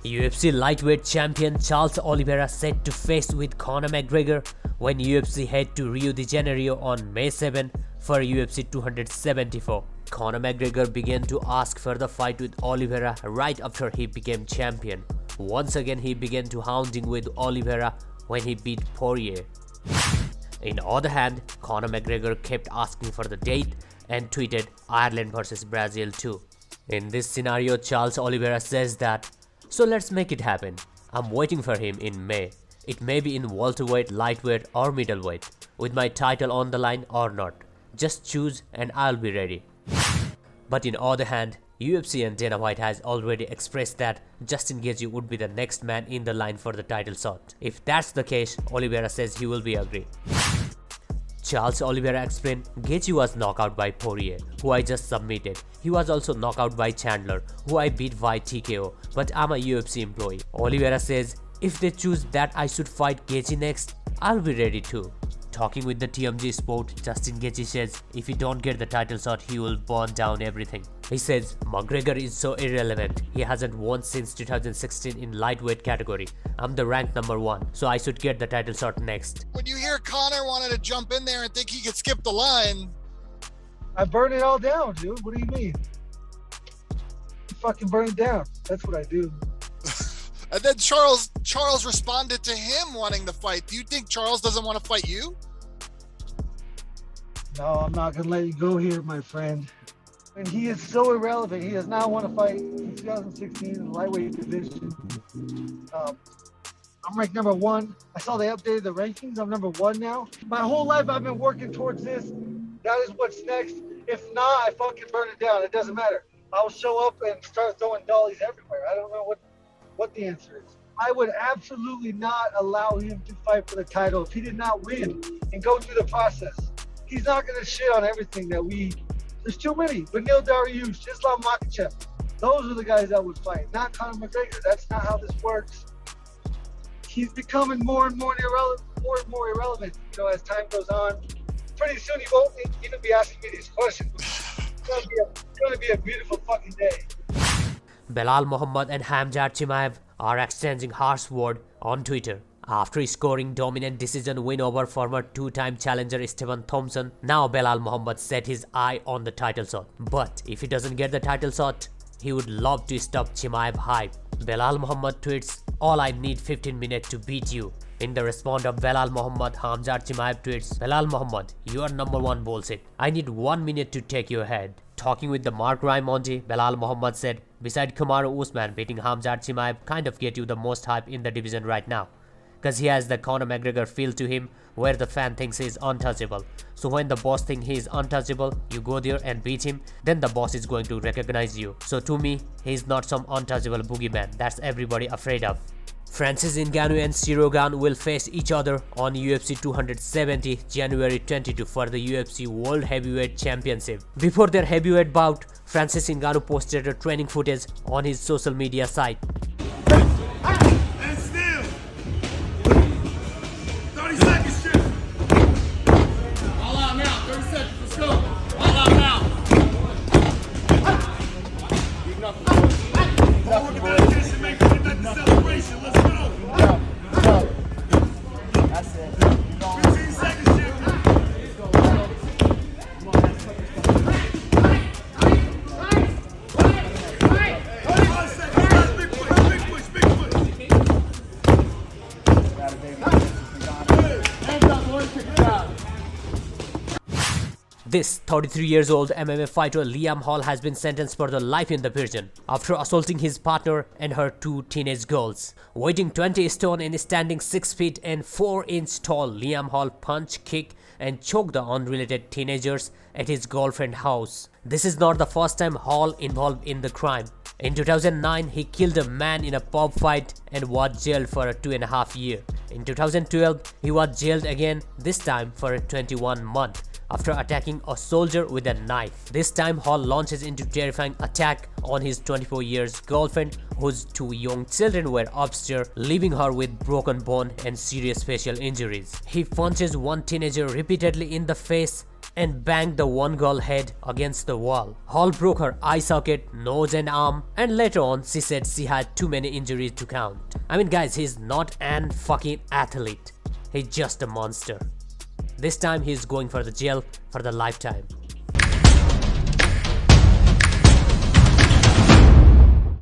UFC lightweight champion Charles Oliveira set to face with Conor McGregor when UFC head to Rio de Janeiro on May 7 for UFC 274. Conor McGregor began to ask for the fight with Oliveira right after he became champion. Once again he began to hounding with Oliveira when he beat Poirier. In other hand, Conor McGregor kept asking for the date and tweeted Ireland vs Brazil too. In this scenario, Charles Oliveira says that, "So let's make it happen. I'm waiting for him in May. It may be in welterweight, lightweight or middleweight, with my title on the line or not. Just choose and I'll be ready." But in other hand, UFC and Dana White has already expressed that Justin Gaethje would be the next man in the line for the title shot. If that's the case, Oliveira says he will be agree. Charles Oliveira explained, "Gaethje was knocked out by Poirier, who I just submitted. He was also knocked out by Chandler, who I beat by TKO, but I'm a UFC employee." Oliveira says, "If they choose that I should fight Gaethje next, I'll be ready too." Talking with the TMZ Sport, Justin Gaethje says if he don't get the title shot, he will burn down everything. He says, "McGregor is so irrelevant. He hasn't won since 2016 in lightweight category. I'm the ranked number 1, so I should get the title shot next." When you hear Conor wanted to jump in there and think he could skip the line, I burn it all down, dude. What do you mean? Fucking burn it down. That's what I do. and then Charles responded to him wanting to fight. Do you think Charles doesn't want to fight you? No, I'm not gonna let you go here, my friend. And he is so irrelevant. He does not want to fight in 2016 in the lightweight division. I'm ranked number 1. I saw they updated the rankings. I'm number 1 now. My whole life I've been working towards this. That is what's next. If not, I fucking burn it down. It doesn't matter. I'll show up and start throwing dollies everywhere. I don't know what the answer is. I would absolutely not allow him to fight for the title if he did not win and go through the process. He's not going to shit on everything that there's too many. Benil Dariush, Islam Makhachev. Those are the guys that would fight, not Conor McGregor. That's not how this works. He's becoming more and more irrelevant, as time goes on. Pretty soon he won't even be asking me these questions. It's going to be a beautiful fucking day. Belal Muhammad and Khamzat chimaev are exchanging harsh words on Twitter. After scoring dominant decision win over former 2-time challenger Stephen Thompson, now Belal Muhammad set his eye on the title shot. But if he doesn't get the title shot, he would love to stop Chimaev hype. Belal Muhammad tweets, "All I need 15 minutes to beat you." In the response of Belal Muhammad, Khamzat chimaev tweets, "Belal Muhammad, you are number 1 bullshit. I need 1 minute to take your head." Talking with the Mark Raimondi, Belal Muhammad said, "Beside Kamaru Usman, beating Khamzat chimaev kind of get you the most hype in the division right now. Because he has the Conor McGregor feel to him where the fan thinks he is untouchable. So when the boss thinks he is untouchable, you go there and beat him, then the boss is going to recognize you. So to me, he is not some untouchable boogeyman that's everybody afraid of." Francis Ngannou and Cyril Gane will face each other on UFC 270 January 22 for the UFC World Heavyweight Championship. Before their heavyweight bout, Francis Ngannou posted a training footage on his social media site. This 33 years old MMA fighter Liam Hall has been sentenced for the life in the prison after assaulting his partner and her 2 teenage girls. Weighing 20 stone and standing 6 feet and 4 inches tall, Liam Hall punched, kicked and choked the unrelated teenagers at his girlfriend's house. This is not the first time Hall involved in the crime. In 2009, he killed a man in a pub fight and was jailed for 2.5 years. In 2012, he was jailed again, this time for 21 months. After attacking a soldier with a knife. This time Hall launches into terrifying attack on his 24-year girlfriend, whose 2 young children were upstairs, leaving her with broken bone and serious facial injuries. He punches one teenager repeatedly in the face and banged the one girl head against the wall. Hall broke her eye socket, nose and arm, and later on she said she had too many injuries to count. I mean guys, he's not an fucking athlete. He's just a monster. This time he's going for the jail for the lifetime.